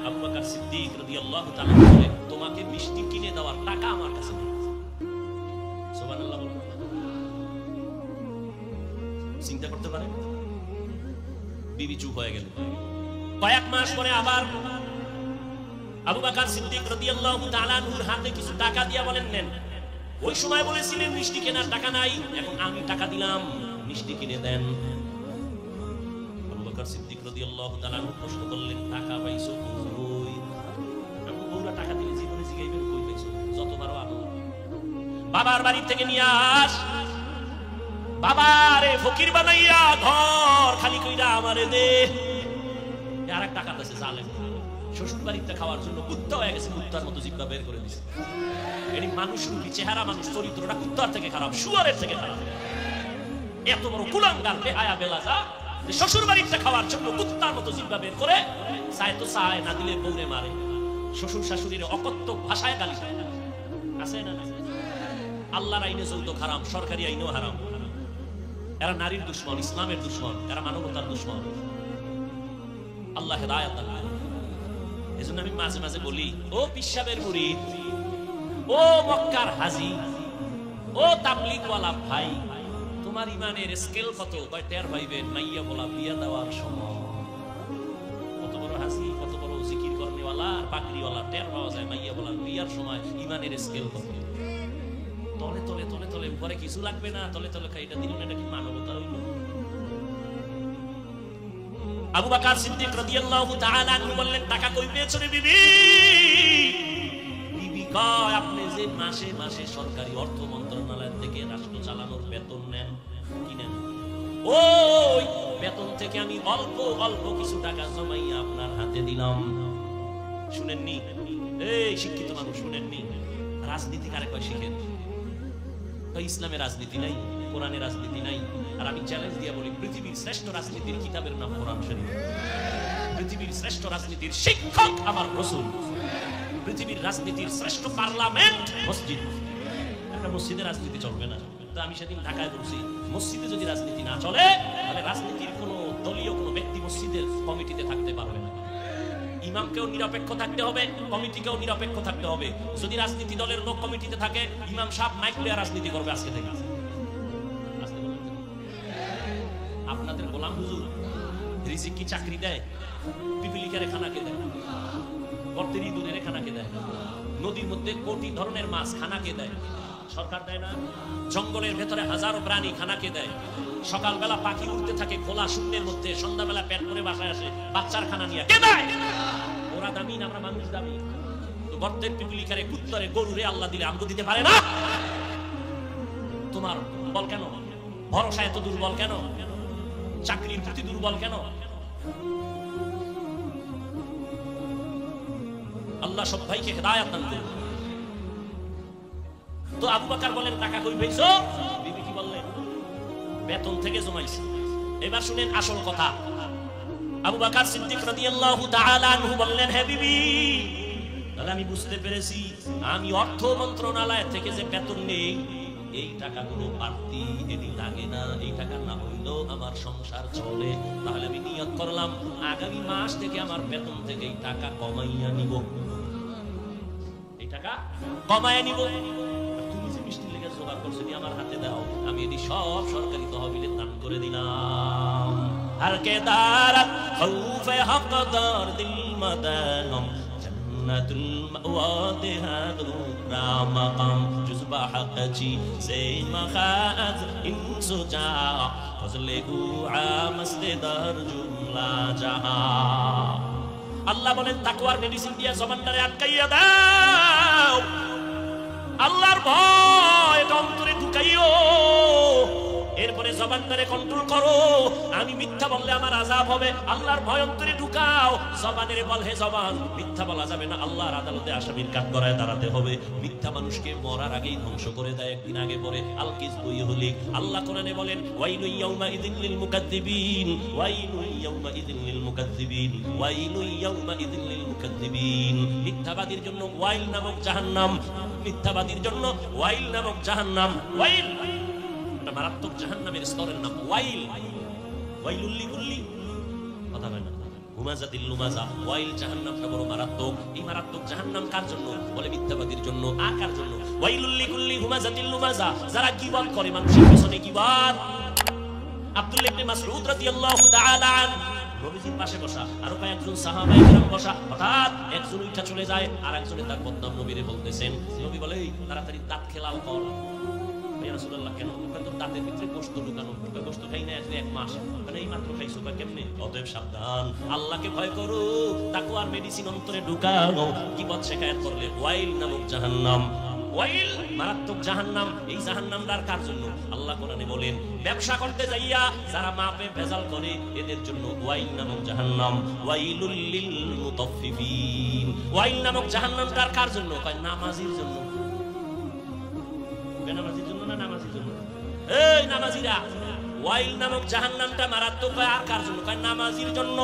আবু বকর সিদ্দিক রাদিয়াল্লাহু তাআলা বলে, তোমাকে মিষ্টি কিনে দেওয়ার টাকা আমার কাছে নেই। সুবহানাল্লাহ বলেন। চিন্তা করতে পারেন, বিবি চুপ হয়ে গেল। কয়েক মাস পরে আবার আবু বকর সিদ্দিক রাদিয়াল্লাহু তাআলা আনহুর হাতে কিছু টাকা দিয়া বলেন, নেন। ওই সময় বলেছিলেন মিষ্টি কেনার টাকা নাই, এখন আমি টাকা দিলাম, মিষ্টি কিনে দেন। আবু বকর সিদ্দিক রাদিয়াল্লাহু তাআলা আনহু প্রশ্ন করলেন, টাকা পাইছো কই? আমি বউরা টাকা দিলে জীবনে জিগাইবেন কই পাইছো? যতবারও আনো, বাবার বাড়ি থেকে নিয়ে আস, বাবারে ফকির বানাইয়া ঘর খালি কইরা আমারে দে। আর এক টাকা দিছে জালেম, শ্বশুর বাড়িতে খাওয়ার জন্য কুত্তা হয়ে গেছে, কুত্তার মতো জিব্বা বের করে দিছে। এটি মানুষ রূপী চেহারা, মানুষ চরিত্রটা কুত্তার থেকে খারাপ, শুয়ারের থেকে খারাপ। এত বড় কুলাঙ্গার বেহায়া বেলাজা যে শ্বশুর বাড়িতে খাওয়ার জন্য কুত্তার মতো জিব্বা বের করে, চায় তো চায়, না দিলে বউরে মারে। শ্বশুর শাশুড়ির অকথ্য ভাষায় গালি আছে না? আল্লাহর আইনে যৌতুক হারাম, সরকারি আইনেও হারাম। এরা নারীর দুশ্মন, ইসলামের দুশ্মন, এরা মানবতার দুশ্মন। আল্লাহ হেদায়েত দান করুন। এজন্য আমি মাঝে মাঝে বলি, ও পিসাবের মুরিদ, ও মক্কার হাজী, ও তাবলীগওয়ালা ভাই, তোমার ইমানের স্কেল কত? কয় টের পাইবেন মাইয়া বলা বিয়া দেওয়ার সময়। কত বড় হাজী, কত বড় জিকির করনেওয়ালা, পাগড়িওয়ালা, টের পাওয়া যায় মাইয়া বলা বিয়ার সময় ইমানের স্কেল কত। তলে তলে তলে তলে উপরে কিছু লাগবে না, তলে তলে খাইটা দিল না, এটা কি মানবতা হইল? আবু বকর সিদ্দিক রাদিয়াল্লাহু তাআলা আনহু বললেন, টাকা কই পেয়েছো রে বিবি? বিবি কয়, আপনি যে মাসে মাসে সরকারি অর্থ মন্ত্রণালয় থেকে রাষ্ট্র চালানোর বেতন নেন, কি নেন? ওই বেতন থেকে আমি অল্প অল্প কিছু টাকা জমাইয়া আপনার হাতে দিলাম। শুনেননি? এই শিক্ষিত মানুষ শুনেননি? রাজনীতি কারে কয় শিখেন? ইসলামের রাজনীতি নাই, কোরআনের রাজনীতি নাই। আর আমি চ্যালেঞ্জ দিয়ে বলি, পৃথিবীর শ্রেষ্ঠ রাজনীতির কিতাবের নাম কোরআন শরীফ। পৃথিবীর শ্রেষ্ঠ রাজনীতির শিক্ষক আমার রাসূল। পৃথিবীর রাজনীতির শ্রেষ্ঠ পার্লামেন্ট মসজিদ। একটা মসজিদে রাজনীতি চলবে না। তো আমি সেদিন ঢাকায় বলছি, মসজিদে যদি রাজনীতি না চলে, তাহলে রাজনীতির কোনো দলীয় কোনো ব্যক্তি মসজিদের কমিটিতে থাকতে পারবে না। ইমামকেও নিরপেক্ষ থাকতে হবে, কমিটিকেও নিরপেক্ষ থাকতে হবে। যদি রাজনীতি দলের লোক কমিটিতে থাকে, ইমাম সাহেব মাইক লইয়া রাজনীতি করবে আজকে থেকে। আপনাদের গোলাম হুজুর রিজিক কি চাকরি দেয়? পিপিলিকারে খানা কে দেয়? গর্তের ইঁদুরের খানা কে দেয়? নদীর মধ্যে কোটি ধরনের মাছ খানা কে দেয়? সরকার দেয় না? জঙ্গলের ভেতরে হাজারো প্রাণী খানা কে দেয়? সকালবেলা পাখি উড়তে থাকে খোলা শূন্যের মধ্যে, সন্ধ্যাবেলা পেট ভরে বাসায় আসে, বাচ্চার খানা নিয়ে কে দেয়? ওরা দামি না আমরা মানুষ দামি? তো গর্তের পিপিলিকারে, কুত্তরে, গরুরে আল্লাহ দিলে আমগো দিতে পারে না? তোমার বল কেন? ভরসা এত দুর্বল কেন? চাকরির প্রতি দুর্বল কেন? আল্লাহ সব ভাইকে হেদায়েত দান করুন। তো আবু বকর বলেন, টাকা কই পেয়েছো? বিবি কি বললেন? বেতন থেকে জমাইছি। এবার শুনেন আসল কথা। আবু বকর সিদ্দিক রাদিয়াল্লাহু তাআলা আনহু বললেন, হে বিবি, তাহলে আমি বুঝতে পেরেছি, আমি অর্থ মন্ত্রণালয় থেকে যে বেতন নেই, এই টাকাগুলো বাড়তি এটি লাগে না। এই টাকা না হইলেও আমার সংসার চলে। তাহলে আমি নিয়ত করলাম, আগামী মাস থেকে আমার বেতন থেকে এই টাকা কমাইয়া নিব। এই টাকা কমাইয়া নিব। তুমি যে মিষ্টি লেগে জোগাড় করছো, আমার হাতে দাও, আমি এটি সব সরকারি তহবিলে দান করে দিলাম। আর কে দারাত খাউফে হকদার দিল মাদানম জান্নাতুল মাওয়াদিহা দুরা মাকাম জুজবা হাকজি সে মাখাজ ইনসুজা ফজলে গুআ মসজিদার জুমলা জাহা। আল্লাহ বলেন, তাকওয়ার মেডিসিন দিয়া জবানটারে আটকাইয়া দাও। আল্লাহর ভয় এটা অন্তরে ঢুকাইও। এরপরে জবানটারে কন্ট্রোল করো। আমি মিথ্যা বললে আমার আযাব হবে, আল্লাহর ভয় অন্তরে ঢুকাও। জবানের বল, হে জবান মিথ্যা বলা যাবে না, আল্লাহর আদালতে আসামির কাঠগড়ায় দাঁড়াতে হবে। মিথ্যা মানুষকে মরার আগেই ধ্বংস করে দেয়। একদিন আগে পরে আল কিযবু ইহলিক। আল্লাহ কোরআনে বলেন ওয়াইলু ইয়াউমা ইযিল লিল মুকাজ্জিবিন, ওয়াইলু ইয়াউমা ইযিল লিল মুকাজ্জিবিন, ওয়াইলু ইয়াউমা ইযিল লিল মুকাজ্জিবিন। মিথ্যাবাদীর জন্য ওয়াইল নামক জাহান্নাম, মিথ্যাবাদীর জন্য ওয়াইল নামক জাহান্নাম। ওয়াইল এটা মারাত্মক জাহান্নামের স্তরের নাম ওয়াইল। ওয়াইলুল লিকুল্লি কথা হয় না, হুমাজাতিল লুমাজা। ওয়াইল জাহান্নামটা বড় মারাত্মক। এই মারাত্মক জাহান্নাম কার জন্য? বলে মিথ্যাবাদীর জন্য। আর কার জন্য? ওয়াইলুল লিকুল্লি হুমাজাতিল লুমাজা, যারা গীবত করে, মানুষের পিছনে গীবত। আব্দুল্লাহ ইবনে মাসউদ রাদিয়াল্লাহু তাআলা আন নবীজির পাশে বসা, আর কয়েকজন সাহাবায়ে কেরাম বসা। হঠাৎ একজন উঠা চলে যায়, আর একজনের তার বদনাম নবীরে বলতেছেন। নবী বলে তাড়াতাড়ি দাঁত খেলাও কর। ইয়া রাসূলুল্লাহ কেন? তোর দাঁতের ভিতরে গোশত ঢুকানো, গোশত খাই না এক মাস, মানে এই মাত্র খাইছো বা কেমনে? অতএব সাবধান, আল্লাহকে ভয় করো, তাকওয়ার মেডিসিন অন্তরে ঢুকাও। কিবত শিকায়াত করলে ওয়াইল নামক জাহান্নাম। ওয়াইল মারাত্মক জাহান্নাম। এই জাহান্নামটার কার জন্য? আল্লাহ কোরআনে বলেন ব্যবসা করতে যাইয়া যারা মাপে ভেজাল করে এদের জন্য ওয়াইল নামক জাহান্নাম। ওয়াইলুল লিল মুতাফফিফিন। ওয়াইল নামক জাহান্নামটার কার জন্য? কয় নামাজির জন্য। বেনামাজির জন্য না নামাজির জন্য? এই নামাজিরা, ওয়াইল নামক জাহান্নামটা মারাত্মক। আর কার জন্য? কয় নামাজির জন্য।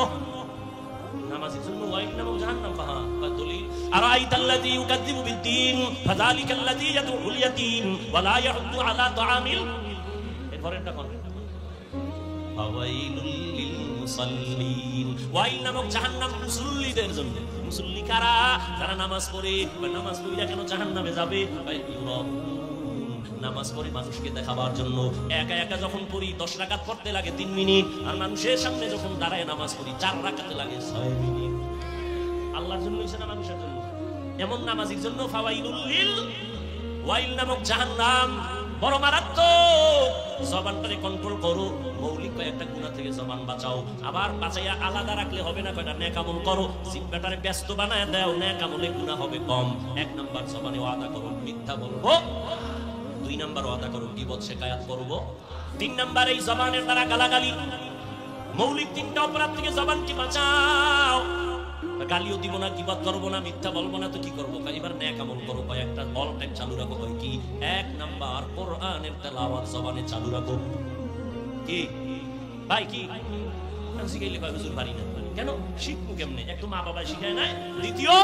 নামাজির জন্য ওয়াইল নামক জাহান্নাম। কয় দলিল আরাইতাল্লাযী ইউকাযযিবু বিদ্দীন ফাযালিকাল্লাযী ইয়াদউল ইয়াতীম ওয়া লা ইয়াহুদ্দু আলা তাআমিল। এরপরেরটা কোন? ফাওয়াইলুল লিল মুসাল্লিন। ওয়াইল নামক জাহান্নাম মুসল্লিদের জন্য। মুসল্লি কারা? যারা নামাজ পড়ে। নামাজ পড়ে কেন জাহান্নামে যাবে? নামাজ পড়ে মানুষকে দেখাবার জন্য। একা একা যখন পড়ি 10 রাকাত পড়তে লাগে 3 মিনিট, আর মানুষের সামনে যখন দাঁড়ায় নামাজ পড়ি 4 রাকাতে লাগে 6 মিনিট। আল্লাহর জন্য হইছে না মানুষের জন্য? এমন নামাজির জন্য ফাওয়াইলুল লিল। ওয়াইল নামক জাহান্নাম বড় মারাত্মক। জবানটারে কন্ট্রোল করো। মৌলিক কয়েকটা গুনাহ থেকে জবান বাঁচাও। আবার বাঁচাইয়া আলাদা রাখলে হবে না, কয়টা নেক আমল করো। জিহ্বাটারে ব্যস্ত বানায় দাও, নেক আমলে গুনাহ হবে কম। 1 নাম্বার জবানে ওয়াদা করো মিথ্যা বলবো। 2 নাম্বার ওয়াদা করো গীবত শিকায়াত করব। 3 নাম্বার এই জবানের দ্বারা গালাগালি। মৌলিক 3টা অপরাধ থেকে জবানকে বাঁচাও। গালিও দিব না, গীবত করব না, মিথ্যা বলবো না, তো কি করব? এবার নেক আমল করো। কয়েকটা অল টাইম চালু রাখো। কি? 1 নাম্বার কোরআনের তেলাওয়াত জবানে চালু রাখো। কি ভাই? কি শিখাইলে কয় হুজুর পারি না। কেন? শিখবো কেমনে? একটু মা বাবা শিখায় নাই। দ্বিতীয়,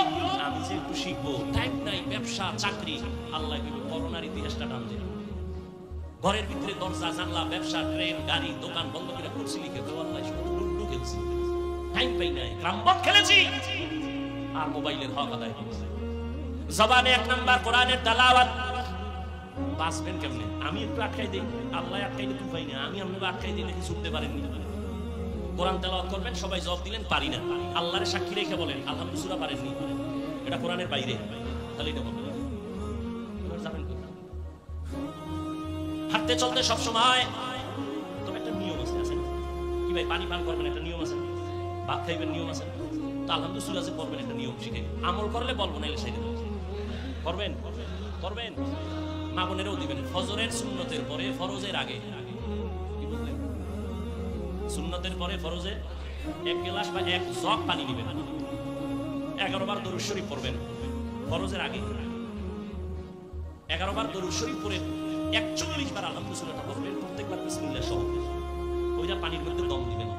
আমি যে একটু শিখবো, টাইম নাই, ব্যবসা চাকরি। আল্লাহ করোনার ইতিহাসটা টান দিল। ঘরের ভিতরে দরজা জানলা, ব্যবসা, ট্রেন, গাড়ি, দোকান বন্ধ করে করছি। লিখে দেওয়া আল্লাহ শুধু লুডু খেলছি, টাইম পাই নাই, ক্রামবট খেলেছি, আর মোবাইলের হক আদায় করছি। জবানে 1 নাম্বার কোরআনের তেলাওয়াত। বাঁচবেন কেমনে? আমি একটু আটকাই দিই, আল্লাহ আটকাইলে তুই পাই না। আমি আপনাকে আটকাই দিলে কি ছুটতে পারেননি? কোরআন তেলাওয়াত করবেন, সবাই জবাব দিলেন পারি না। আল্লাহর সাক্ষী রেখে বলেন আলহামদুলিল্লাহ পারেননি, এটা কোরআনের বাইরে। তাহলে এটা বলবেন হাঁটতে চলতে সব সময়। তবে একটা নিয়ম আছে, আছে কি ভাই? পানি পান করবেন, একটা নিয়ম আছে। ভাত খাইবেন, নিয়ম আছে। তো আলহামদুলিল্লাহ করবেন, একটা নিয়ম শিখে। আমল করলে বলবো না, এলে সাইডে করবেন। করবেন মা বোনেরও দিবেন। ফজরের সুন্নতের পরে ফরজের আগে, কি বললেন? সুন্নতের পরে ফরজের 1 গ্লাস বা 1 জগ পানি দিবেন। 11 বার দরুদ শরীফ পড়বেন ফরজের আগে। 11 বার দরুদ শরীফ পড়ে 41 বার আলহামদুলিল্লাহ পড়বেন, প্রত্যেকবার বিসমিল্লাহ সহ। ওইটা পানির মধ্যে দম দিবেন।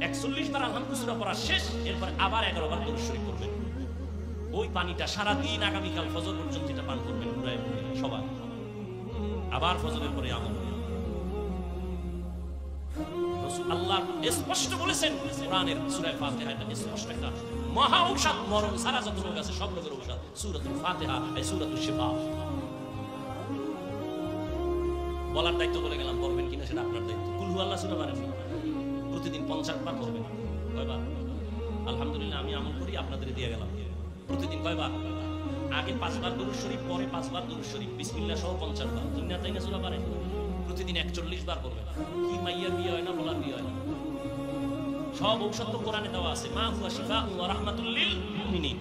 41 বার আলহামদুলিল্লাহ পড়া শেষ, এরপর আবার 11 বার দরুদ শরীফ পড়বেন। ওই পানিটা সারা দিন আগামীকাল ফজর পর্যন্ত এটা পান করবেন সবাই। আবার ফজরের পরে আমল। আল্লাহ স্পষ্ট বলেছেন কোরআনের সূরা ফাতিহা, এটা স্পষ্ট একটা মহা ঔষধ। মরণ সারা যত রোগ আছে সব রোগের ঔষধ সূরাতুল ফাতিহা, এই সূরাতুল শিফা। বলার দায়িত্ব বলে গেলাম, পড়বেন কিনা সেটা আপনার দায়িত্ব। কুল হুয়াল্লাহ সূরা পারেন প্রতিদিন 50 বার পড়বেন। কয়বার? আলহামদুলিল্লাহ আমি আমল করি, আপনাদের দিয়ে গেলাম। প্রতিদিন কয়বার? আগে 5 বার দরুদ শরীফ, পরে 5 বার দরুদ শরীফ, বিসমিল্লাহ সহ 50 বার। দুনিয়া তাই না সূরা পারেন? প্রতিদিন 41 বার করবেন। কি মাইয়ার বিয়ে হয় না, বলার বিয়ে হয় না? সব ঔষধ তো কোরআনে দেওয়া আছে। মা হুয়া শিফা ওয়া রাহমাতুল লিল মুমিনিন।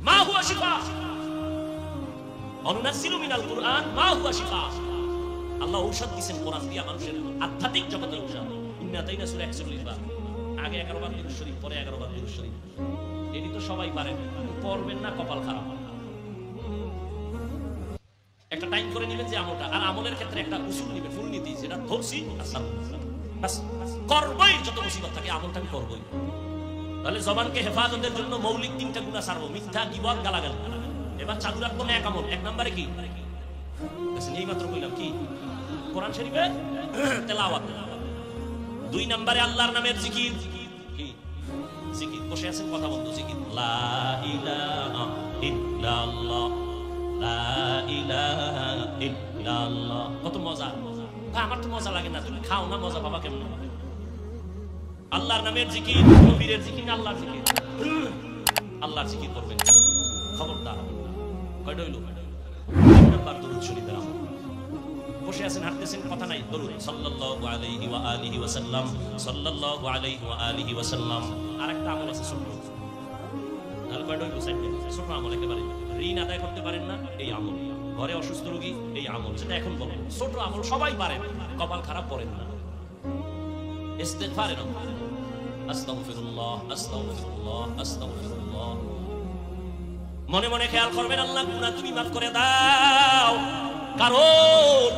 মা হুয়া শিফা, অনুনাজ্জিলু মিনাল কুরআন মা হুয়া শিফা। আল্লাহ ঔষধ দিয়েছেন কোরআন দিয়া মানুষের আধ্যাত্মিক জগতের ঔষধ। ইন্না তাইনা সূরা 41 বার, আগে 11 বার দুরূদ শরীফ, পরে 11 বার দুরূদ শরীফ। এটি তো সবাই পারেন, পড়বেন না কপাল খারাপ। একটা টাইম করে নেবেন যে আমলটা, আর আমলের ক্ষেত্রে একটা উসুল নেবেন, ফুল নীতি, যেটা ধরছি বাস করবই। যত মুসিবত থাকে আমলটা আমি করবই। তাহলে জবানকে হেফাজতের জন্য মৌলিক 3টা গুনাহ ছাড়বো, মিথ্যা, গীবত, গালাগাল। এবার চালু রাখবো না এক আমল। 1 নম্বরে কি এই মাত্র কইলাম, কি কোরআন শরীফে তেলাওয়াত। 2 নম্বরে আল্লাহর নামের জিকির। কি জিকির? বসে আছেন কথা বন্ধু, জিকির লা ইলাহা ইল্লাল্লাহ, লা ইলাহা ইল্লাল্লাহ। কত মজা! আমার তো মজা লাগে না, তুমি খাও না, মজা বাবা কেমন? আল্লাহর নামের জিকির, নবীর জিকির না আল্লাহর জিকির? আল্লাহর জিকির করবেন, খবরদার। কয়টা হইল? 2 নাম্বার দরুদ শরীফের আমল। বসে আছেন, হাঁটতেছেন, কথা নাই, দরুদ সাল্লাল্লাহু আলাইহি ওয়া আলিহি ওয়া সাল্লাম, সাল্লাল্লাহু আলাইহি ওয়া আলিহি ওয়া সাল্লাম। আরেকটা আমল আছে ছোট, তাহলে কয়টা হইল? 4টে ছোট আমল। একেবারে ঋণ আদায় করতে পারেন না, এই আমল। ঘরে অসুস্থ রোগী, এই আমল। যেটা এখন বলবো ছোট আমল, সবাই পারেন, কপাল খারাপ করেন না। ইস্তিগফারের আমল, আস্তাগফিরুল্লাহ, আস্তাগফিরুল্লাহ, আস্তাগফিরুল্লাহ। মনে মনে খেয়াল করবেন, আল্লাহ গুনাহ তুমি মাফ করে দাও। কারণ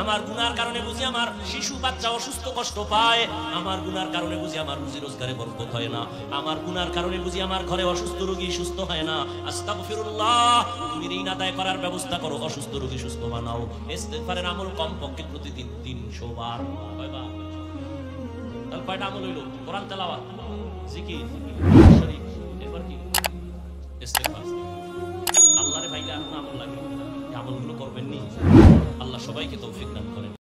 আমার গুনার কারণে বুঝি আমার শিশু বাচ্চা অসুস্থ কষ্ট পায়, আমার গুনার কারণে বুঝি আমার রুজি রোজগারে বরকত হয় না, আমার গুনার কারণে বুঝি আমার ঘরে অসুস্থ রোগী সুস্থ হয় না। আস্তাগফিরুল্লাহ, তুমি ঋণ আদায় করার ব্যবস্থা করো, অসুস্থ রোগী সুস্থ বানাও। ইস্তিগফারের আমল কমপক্ষে প্রতিদিন 300 বার। কয়বার? তাহলে কয়টা আমল হইল? কোরআন তেলাওয়াত, জিকির, শরীফ, এরপর কি? ইস্তিগফার। আল্লাহরে ভাইলে আর আমল লাগে, আমলগুলো করবেন নি। আল্লাহ সবাইকে তৌফিক দান করেন।